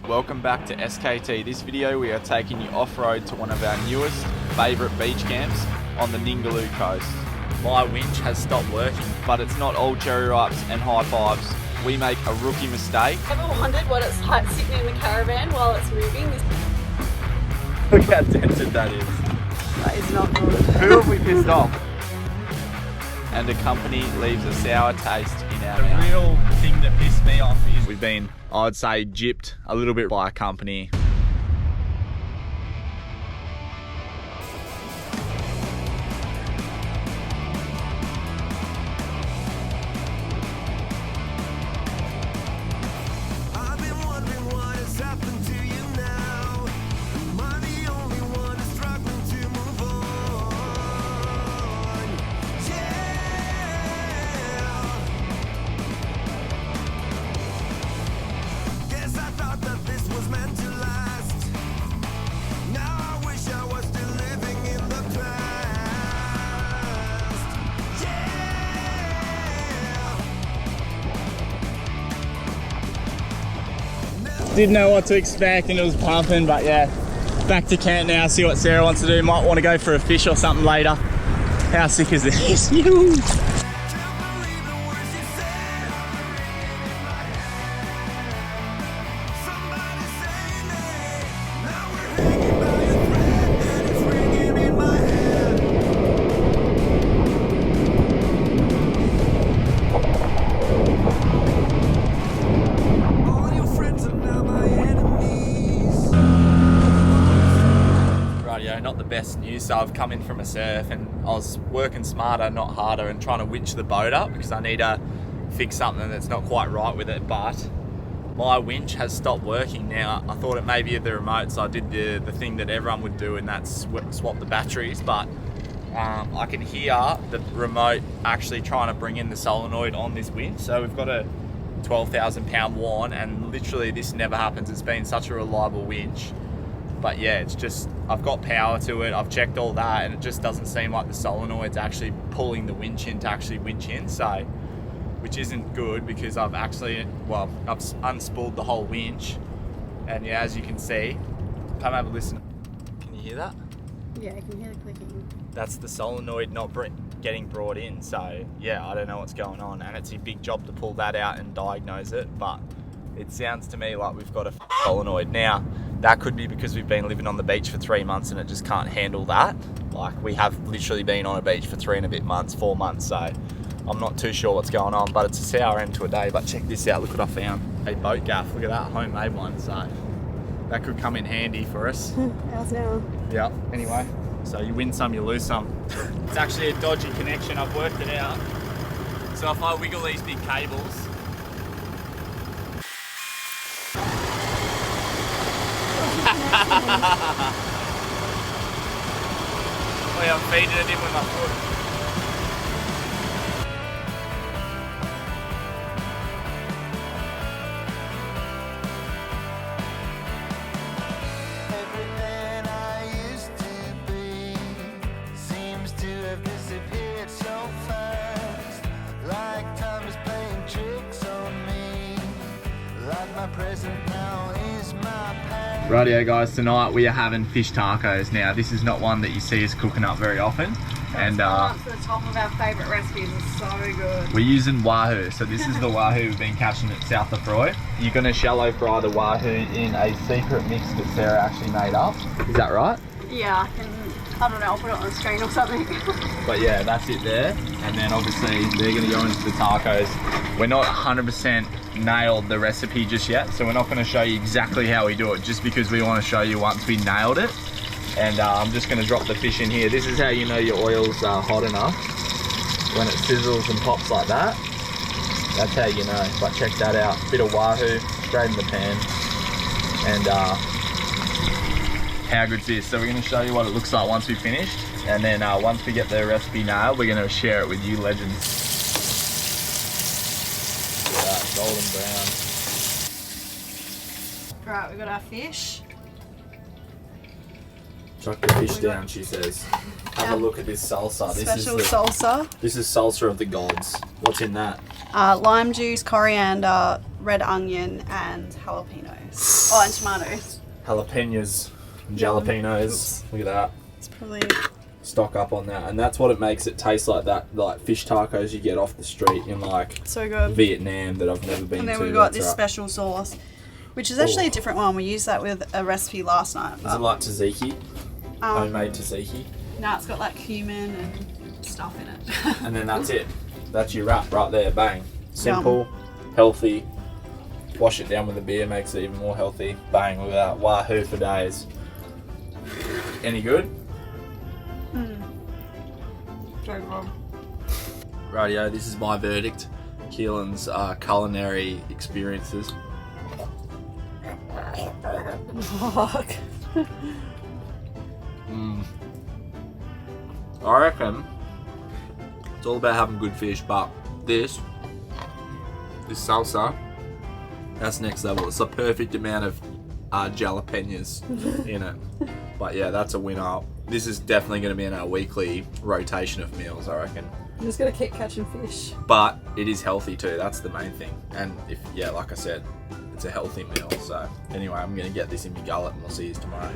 Welcome back to SKT. This video we are taking you off-road to one of our newest favourite beach camps on the Ningaloo Coast. My winch has stopped working, but it's not all cherry ripes and high fives. We make a rookie mistake. Ever wondered what it's like sitting in the caravan while it's moving? Look how dented that is. That is not good. Who have we pissed off? And the company leaves a sour taste in our mouth. The real thing that pissed me off is We've been, I'd say, gypped a little bit by a company. didn't know what to expect and it was pumping, but yeah, back to camp now, see what Sarah wants to do. Might want to go for a fish or something later. How sick is this? Not the best news. So I've come in from a surf and I was working smarter, not harder, and trying to winch the boat up because I need to fix something that's not quite right with it. But my winch has stopped working now. I thought it may be the remote, so I did the thing that everyone would do, and that's swap the batteries. But I can hear the remote actually trying to bring in the solenoid on this winch. So we've got a 12,000 pound Warn, and literally this never happens. It's been such a reliable winch. But yeah, it's just, I've got power to it, I've checked all that, and it just doesn't seem like the solenoid's actually pulling the winch in to actually winch in, so, which isn't good because I've actually, well, I've unspooled the whole winch, and yeah, as you can see, come have a listen. Can you hear that? Yeah, I can hear the clicking. That's the solenoid not getting brought in, so yeah, I don't know what's going on, and it's a big job to pull that out and diagnose it, but it sounds to me like we've got a solenoid. Now, that could be because we've been living on the beach for 3 months and it just can't handle that. Like, we have literally been on a beach for 3 and a bit months, 4 months, so I'm not too sure what's going on, but it's a sour end to a day. But check this out, look what I found. A boat gaff, look at that, homemade one, so that could come in handy for us. How's now? Yep, anyway, so you win some, you lose some. It's actually a dodgy connection, I've worked it out. So if I wiggle these big cables, I'm feeding it in with my foot. Everything I used to be seems to have disappeared so fast. Like time is playing tricks on me. Like my present now is my past. Rightio guys, tonight we are having fish tacos. Now this is not one that you see us cooking up very often, and Up to the top of our favourite recipes, it's so good. we're using wahoo. So this is the wahoo we've been catching at South Offroad. You're going to shallow fry the wahoo in a secret mix that Sarah actually made up. Is that right? Yeah, I don't know, I'll put it on the screen or something. But yeah, that's it there. And then obviously they're going to go into the tacos. We're not 100% nailed the recipe just yet, so we're not going to show you exactly how we do it, just because we want to show you once we nailed it. And I'm just going to drop the fish in here. This is how you know your oil's hot enough, when it sizzles and pops like that. That's how you know. But check that out, bit of wahoo straight in the pan. And how good's this? So we're going to show you what it looks like once we finished, and then once we get the recipe nailed, we're going to share it with you legends. Look at that, golden brown. Right, we've got our fish. Chuck the fish down, she says. Have a look at this salsa. Special salsa. This is salsa of the gods. What's in that? Lime juice, coriander, red onion and jalapenos. Oh, and tomatoes. Jalapenos and jalapenos. Look at that. It's probably... Stock up on that, and that's what it makes it taste like that, like fish tacos you get off the street in like so good. Vietnam that I've never been to. And then we've got this special sauce, which is actually a different one. We used that with a recipe last night. Is it like tzatziki? Homemade tzatziki? No, it's got like cumin and stuff in it. And then that's it. That's your wrap right there, bang. Simple, healthy. Wash it down with a beer, makes it even more healthy. Bang, look at that. Wahoo for days. Any good? Very good. Rightio, this is my verdict. Keelan's culinary experiences. Fuck. I reckon it's all about having good fish, but this salsa, that's next level. It's the perfect amount of jalapenos in it. But yeah, that's a winner. This is definitely going to be in our weekly rotation of meals, I reckon. I'm just going to keep catching fish. But it is healthy too, that's the main thing. And if, yeah, like I said, it's a healthy meal. So anyway, I'm going to get this in my gullet and we'll see you tomorrow.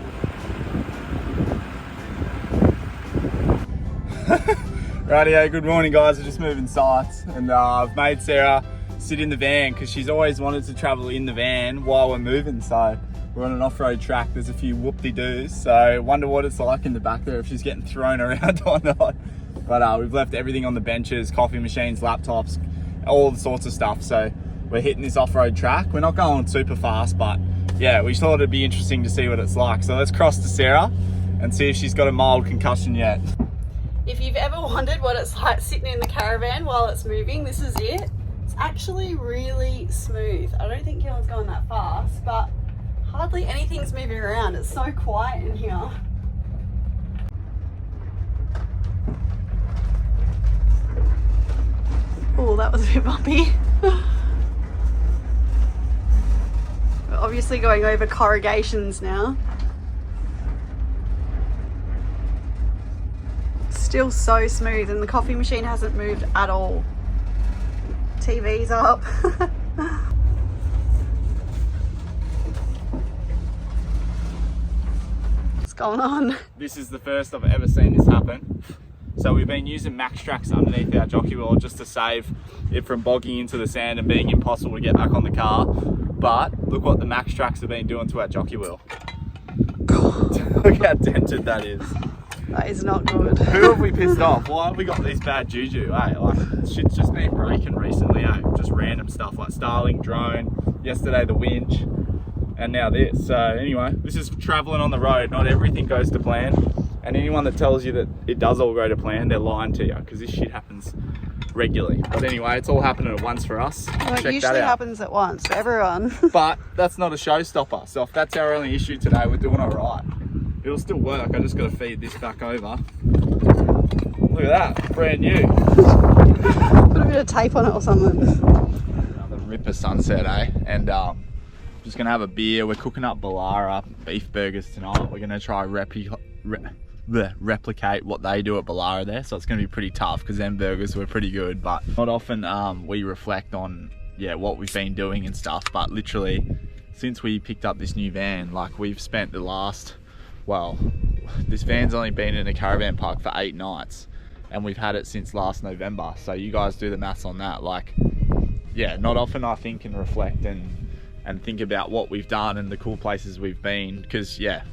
Rightio, good morning guys. We're just moving sites and I've made Sarah sit in the van because she's always wanted to travel in the van while we're moving. So we're on an off-road track. There's a few whoop-de-doos. So wonder what it's like in the back there, if she's getting thrown around or not. But we've left everything on the benches, coffee machines, laptops, all the sorts of stuff. So we're hitting this off-road track. We're not going super fast, but yeah, we thought it'd be interesting to see what it's like. So let's cross to Sarah and see if she's got a mild concussion yet. If you've ever wondered what it's like sitting in the caravan while it's moving, this is it. It's actually really smooth. I don't think Keelan's going that fast, but hardly anything's moving around. It's so quiet in here. Oh, that was a bit bumpy. We're obviously going over corrugations now. Still so smooth, and the coffee machine hasn't moved at all. TV's up. What's going on? This is the first I've ever seen this happen. So we've been using max tracks underneath our jockey wheel just to save it from bogging into the sand and being impossible to get back on the car. But look what the max tracks have been doing to our jockey wheel. Look how dented that is. That is not good. Who have we pissed off? Why have we got this bad juju? Hey, like shit's just been breaking recently. Hey, just random stuff like Starlink drone. Yesterday the winch, and now this. So anyway, this is traveling on the road. Not everything goes to plan, and anyone that tells you that it does all go to plan, they're lying to you because this shit happens regularly. But anyway, it's all happening at once for us. Well, Check it usually happens at once for everyone. But that's not a showstopper. So if that's our only issue today, we're doing all right. It'll still work. I just got to feed this back over. Look at that, brand new. Put a bit of tape on it or something. Another ripper sunset, eh? And just gonna have a beer. We're cooking up Ballara beef burgers tonight. We're gonna try replicate what they do at Ballara there. So it's gonna be pretty tough because them burgers were pretty good. But not often we reflect on what we've been doing and stuff. But literally, since we picked up this new van, like we've spent the last. Well, this van's only been in a caravan park for 8 nights and we've had it since last November. So you guys do the maths on that. Like, yeah, not often I think and reflect and think about what we've done and the cool places we've been because, yeah,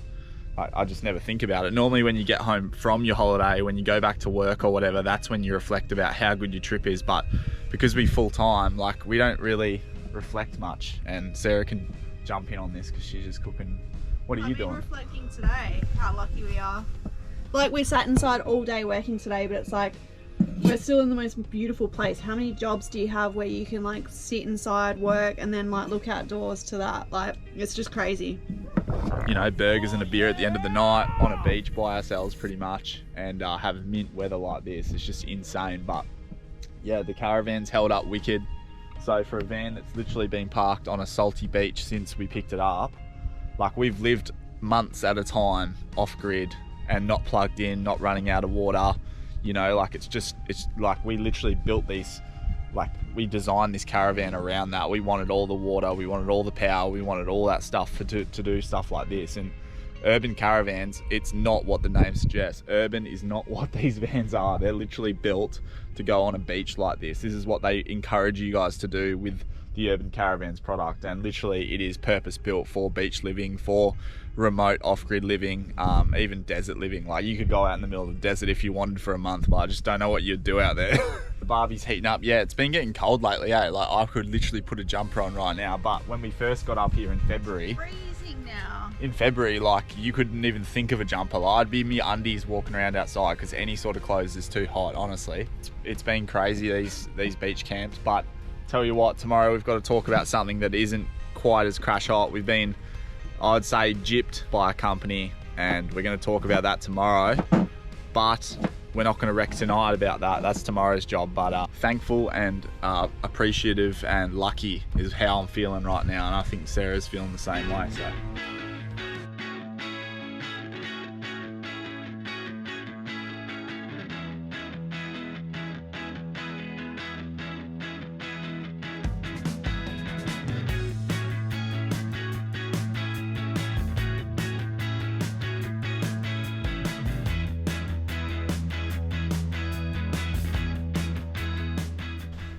I just never think about it. Normally when you get home from your holiday, when you go back to work or whatever, that's when you reflect about how good your trip is. But because we full time, like we don't really reflect much. And Sarah can jump in on this because she's just cooking. What are you doing? Reflecting today, how lucky we are. Like we sat inside all day working today, but it's like we're still in the most beautiful place. How many jobs do you have where you can like sit inside, work, and then like look outdoors to that? Like it's just crazy. You know, burgers and a beer at the end of the night on a beach by ourselves pretty much, and have mint weather like this. It's just insane. But yeah, the caravan's held up wicked. So for a van that's literally been parked on a salty beach since we picked it up, like we've lived months at a time off grid and not plugged in, not running out of water, you know, like it's like we literally built these like we designed this caravan around that. We wanted all the water, we wanted all the power, we wanted all that stuff to do stuff like this. And Urban Caravans, it's not what the name suggests. Urban is not what these vans are. They're literally built to go on a beach like this. This is what they encourage you guys to do with the Urban Caravans product, and literally it is purpose built for beach living, for remote off-grid living, even desert living. Like you could go out in the middle of the desert if you wanted for a month, but I just don't know what you'd do out there. The barbie's heating up. Yeah, it's been getting cold lately, eh? Like I could literally put a jumper on right now, but when we first got up here in February, Freezing now. in February, like you couldn't even think of a jumper. Like, I'd be in my undies walking around outside because any sort of clothes is too hot, honestly. It's been crazy, these beach camps, but tell you what, tomorrow we've got to talk about something that isn't quite as crash hot. We've been, I'd say, gypped by a company, and we're going to talk about that tomorrow, but we're not going to wreck tonight about that. That's tomorrow's job. But thankful and appreciative and lucky is how I'm feeling right now, and I think Sarah's feeling the same way. So.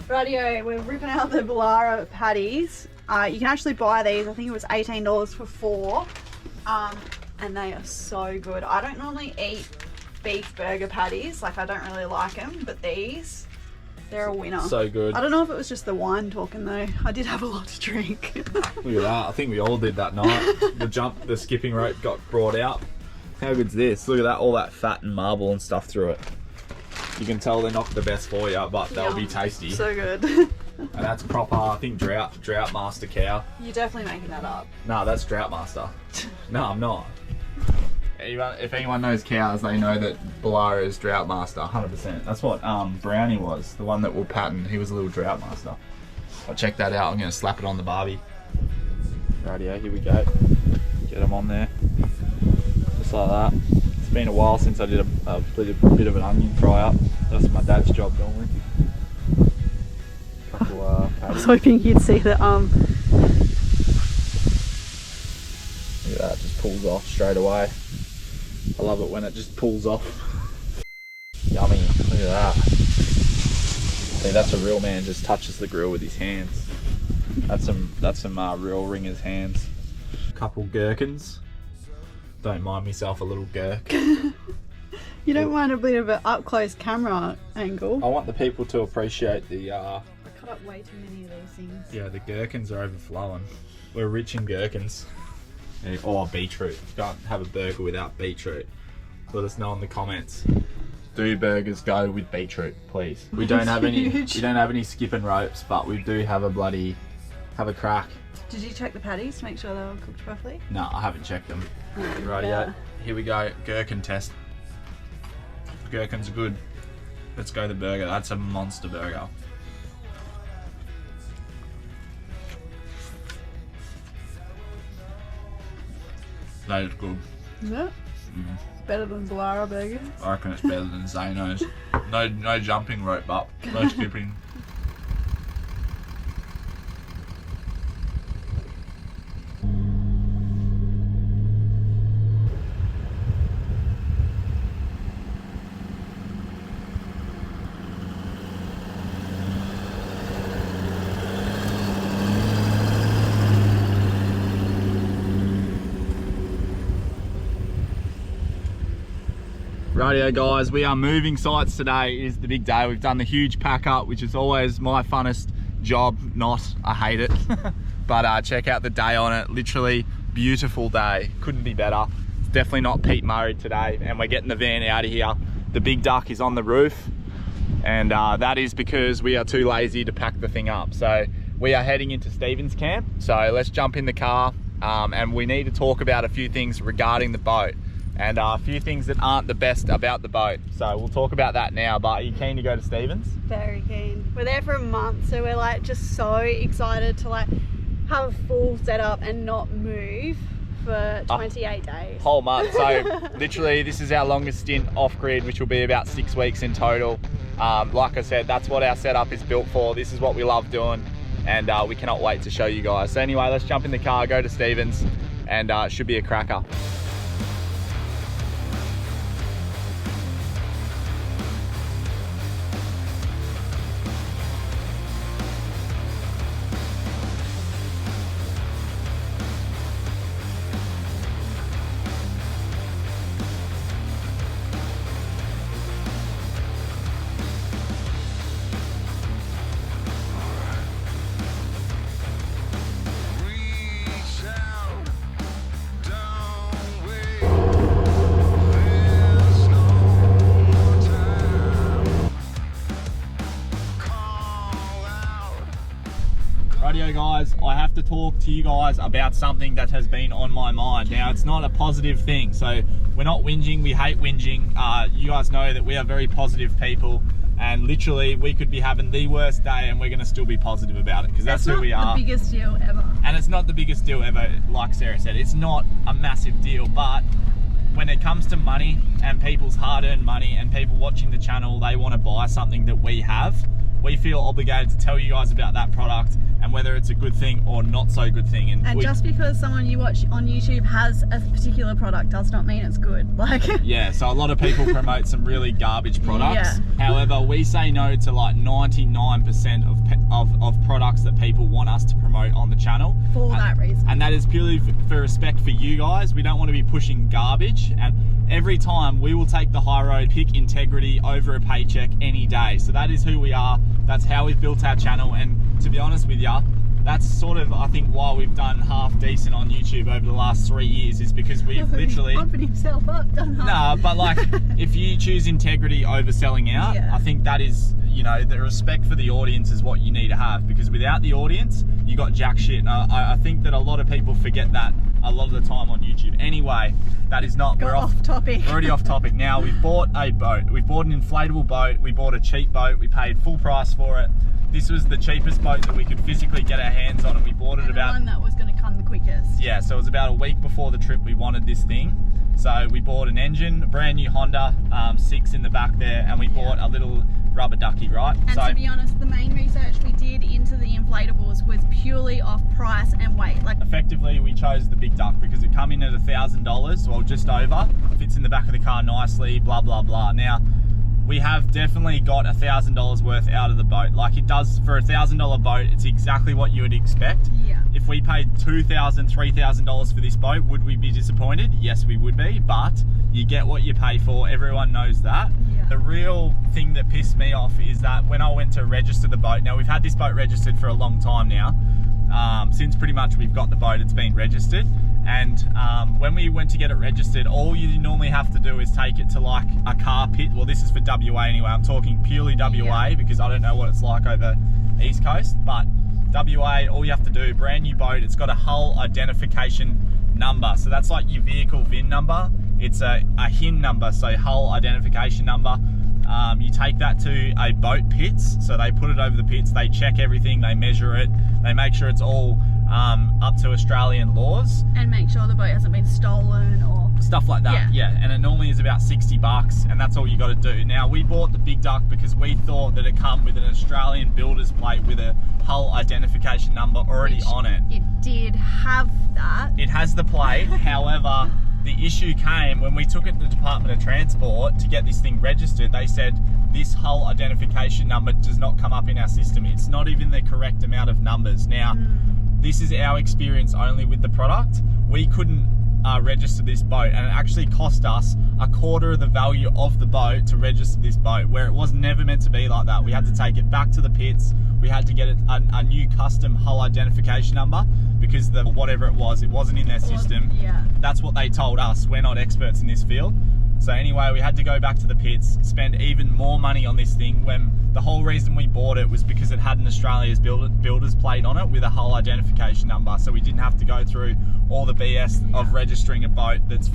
Rightio, we're ripping out the Warroora patties. You can actually buy these. I think it was $18 for 4. And they are so good. I don't normally eat beef burger patties. Like, I don't really like them, but these, they're a winner. So good. I don't know if it was just the wine talking though. I did have a lot to drink. Look at that. I think we all did that night. The skipping rope got brought out. How good's this? Look at that, all that fat and marble and stuff through it. You can tell they're not the best for you, but they'll be tasty. So good. And that's proper, I think, drought master cow. You're definitely making that up. No, that's drought master. No, I'm not. If anyone knows cows, they know that Warroora is drought master, 100%. That's what Brownie was, the one that will pattern. He was a little drought master. I'll check that out. I'm going to slap it on the barbie. Rightio, here we go. Get them on there. Just like that. It's been a while since I did a bit of an onion fry up. That's my dad's job normally. Couple I was hoping you'd see the Look at that, just pulls off straight away. I love it when it just pulls off. Yummy, look at that. See, that's a real man, just touches the grill with his hands. That's some real ringer's hands. Couple gherkins. Don't mind myself a little gherk. You don't mind a bit of an up close camera angle. I want the people to appreciate the I cut up way too many of these things. yeah, the gherkins are overflowing. We're rich in gherkins. Or beetroot. You can't have a burger without beetroot. Let us know in the comments. Do burgers go with beetroot, please? We don't have any. Huge. We don't have any skipping ropes, but we do have a crack. Did you check the patties to make sure they were cooked properly? No, I haven't checked them. Right, Yeah. Here we go. Gherkin test. Gherkins are good. Let's go the burger. That's a monster burger. That is good. Yeah. It's better than Warroora burgers. I reckon it's better than Zano's. No jumping rope up. No skipping. Rightio guys, we are moving sites today. It is the big day. We've done the huge pack up, which is always my funnest job. I hate it. But check out the day on it. Literally beautiful day. Couldn't be better. It's definitely not Pete Murray today, and we're getting the van out of here. The big duck is on the roof, and that is because we are too lazy to pack the thing up. So we are heading into Stephen's camp. So let's jump in the car, and we need to talk about a few things regarding the boat. And a few things that aren't the best about the boat. So we'll talk about that now, but are you keen to go to Stephen's? Very keen. We're there for a month, so we're like just so excited to like have a full setup and not move for 28 days. Whole month. So literally this is our longest stint off grid, which will be about 6 weeks in total. Like I said, that's what our setup is built for. This is what we love doing, and we cannot wait to show you guys. So anyway, let's jump in the car, go to Stevens, and it should be a cracker. Rightio guys, I have to talk to you guys about something that has been on my mind. Now, it's not a positive thing, so we're not whinging, we hate whinging. You guys know that we are very positive people, and literally we could be having the worst day and we're going to still be positive about it, because that's who we are. It's not the biggest deal ever. And it's not the biggest deal ever, like Sarah said. It's not a massive deal, but when it comes to money and people's hard-earned money and people watching the channel, they want to buy something that we have, we feel obligated to tell you guys about that product and whether it's a good thing or not so good thing. And just because someone you watch on YouTube has a particular product does not mean it's good. Like yeah, so a lot of people promote some really garbage products. Yeah. However, we say no to like 99% of products that people want us to promote on the channel. For that reason. And that is purely for respect for you guys. We don't want to be pushing garbage, and every time we will take the high road, pick integrity over a paycheck any day. So that is who we are. That's how we've built our channel, and to be honest with you, that's sort of, I think, why we've done half decent on YouTube over the last 3 years, is because we've literally pumping himself up, done half. Nah, but like if you choose integrity over selling out, yeah. I think that is, you know, the respect for the audience is what you need to have, because without the audience you got jack shit. And I think that a lot of people forget that a lot of the time on YouTube. Anyway, that is not, we're off topic. We're already off topic. Now, we've bought a boat. We've bought an inflatable boat. We bought a cheap boat. We paid full price for it. This was the cheapest boat that we could physically get our hands on, and we bought it about... the one that was going to come the quickest. Yeah, so it was about a week before the trip we wanted this thing. So we bought an engine, a brand new Honda 6 in the back there, and we bought a little rubber ducky, right? And to be honest, the main research we did into the inflatables was purely off price and weight. Like effectively, we chose the big duck because it come in at $1,000, well, just over. Fits in the back of the car nicely, blah, blah, blah. Now, we have definitely got $1,000 worth out of the boat. Like, it does, for $1,000 boat, it's exactly what you would expect. Yeah. If we paid $2,000, $3,000 for this boat, would we be disappointed? Yes, we would be, but you get what you pay for. Everyone knows that. Yeah. The real thing that pissed me off is that when I went to register the boat, now we've had this boat registered for a long time now. Since pretty much we've got the boat, it's been registered. And when we went to get it registered, all you normally have to do is take it to like a car pit. Well, this is for WA anyway. I'm talking purely WA because I don't know what it's like over East Coast. But WA, all you have to do, brand new boat, it's got a hull identification number. So that's like your vehicle VIN number. It's a HIN number, so hull identification number. You take that to a boat pits, so they put it over the pits, they check everything, they measure it, they make sure it's all up to Australian laws. And make sure the boat hasn't been stolen or... Stuff like that, yeah. And it normally is about $60, and that's all you got to do. Now, we bought the big duck because we thought that it come with an Australian builder's plate with a hull identification number already on it. It did have that. It has the plate, however... The issue came when we took it to the Department of Transport to get this thing registered. They said this hull identification number does not come up in our system. It's not even the correct amount of numbers. Now, this is our experience only with the product. We couldn't register this boat, and it actually cost us a quarter of the value of the boat to register this boat, where it was never meant to be like that. We had to take it back to the pits. We had to get it a new custom hull identification number because the whatever it wasn't in their system. Yeah. That's what they told us. We're not experts in this field. So anyway, we had to go back to the pits, spend even more money on this thing when the whole reason we bought it was because it had an Australia's builder's plate on it with a hull identification number. So we didn't have to go through all the BS of registering a boat that's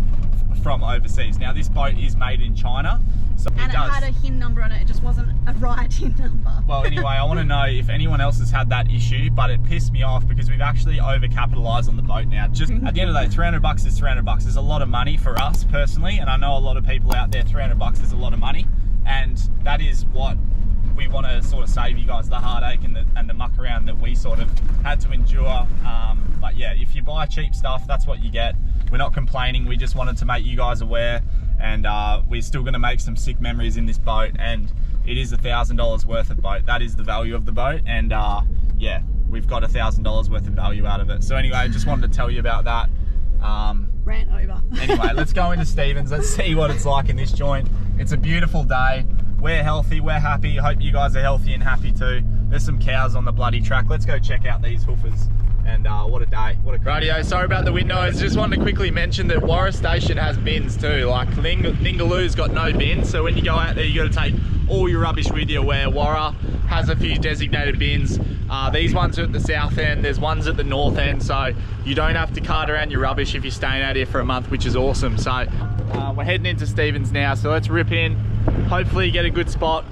from overseas. Now, this boat is made in China. So and it had a HIN number on it, it just wasn't a right HIN number. Well, anyway, I want to know if anyone else has had that issue, but it pissed me off because we've actually overcapitalized on the boat now. Just at the end of the day, $300 is $300. It's a lot of money for us personally, and I know a lot of people out there, $300 is a lot of money, and that is what we want to sort of save you guys the heartache and the muck around that we sort of had to endure. But yeah, if you buy cheap stuff, that's what you get. We're not complaining, we just wanted to make you guys aware, and we're still going to make some sick memories in this boat, and it is $1,000 worth of boat. That is the value of the boat, and yeah, we've got $1,000 worth of value out of it. So anyway, I just wanted to tell you about that. Rant over. Anyway, let's go into Stevens. Let's see what it's like in this joint. It's a beautiful day. We're healthy, we're happy. Hope you guys are healthy and happy too. There's some cows on the bloody track. Let's go check out these hoofers. And what a day, what a radio. Sorry about the wind noise. Just wanted to quickly mention that Warroora Station has bins too. Like Ningaloo's got no bins, so when you go out there, you got to take all your rubbish with you, where Warroora has a few designated bins. These ones are at the south end, there's ones at the north end, so you don't have to cart around your rubbish if you're staying out here for a month, which is awesome. So we're heading into Stevens now, so let's rip in, hopefully get a good spot.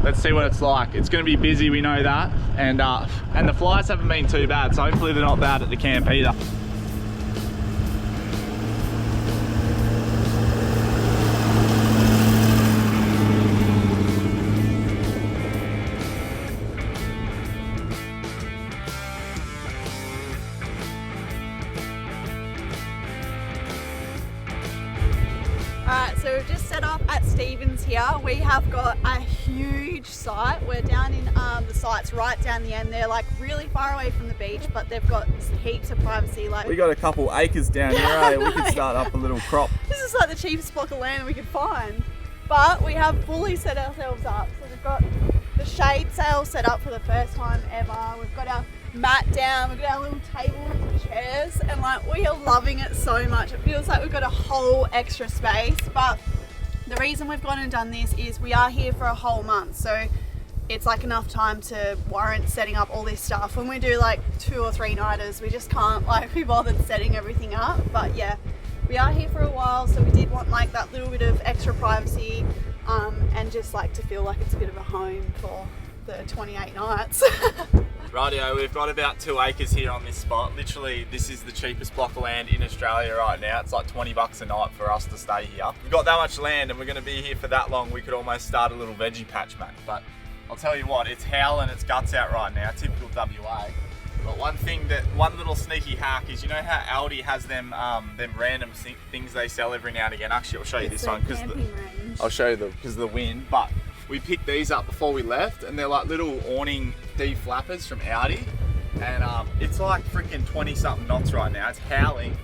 Let's see what it's like. It's going to be busy, we know that, and the flies haven't been too bad, so hopefully they're not bad at the camp either. Alright, so we've just set up at Stevens here. We have got a huge site. We're down in the sites right down the end. They're like really far away from the beach, but they've got heaps of privacy. Like, We got a couple acres down here, eh? We could start up a little crop. this is like the cheapest block of land we could find. But we have fully set ourselves up. So we've got the shade sail set up for the first time ever. We've got our mat down, we've got our little tables and chairs, and like we are loving it so much. It feels like we've got a whole extra space. But the reason we've gone and done this is we are here for a whole month, so it's like enough time to warrant setting up all this stuff. When we do like 2 or 3 nighters, we just can't like be bothered setting everything up. But yeah, we are here for a while, so we did want like that little bit of extra privacy, and just like to feel like it's a bit of a home for the 28 nights. Rightio, we've got about 2 acres here on this spot. Literally, this is the cheapest block of land in Australia right now. It's like 20 bucks a night for us to stay here. We've got that much land and we're gonna be here for that long, we could almost start a little veggie patch, mate. But I'll tell you what, it's howling its guts out right now, typical WA. But one little sneaky hack is, you know how Aldi has them random things they sell every now and again. Actually, I'll show you this one, because I'll show you because of the wind. But we picked these up before we left, and they're like little awning deflappers from Audi, and it's like freaking 20 something knots right now. It's howling,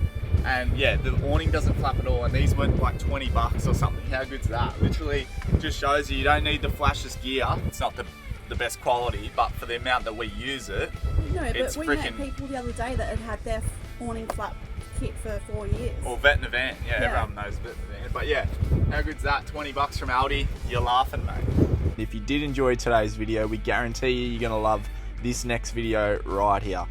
and yeah, the awning doesn't flap at all, and these went like 20 bucks or something. How good's that? Literally just shows you don't need the flashiest gear. It's not the best quality, but for the amount that we use it, No, it's but we freaking... met people the other day that had their awning flap kit for 4 years. Or Vet in a Van, yeah, Yeah. everyone knows Vet in a Van. But yeah, how good's that? 20 bucks from Aldi, you're laughing, mate. If you did enjoy today's video, we guarantee you're gonna love this next video right here.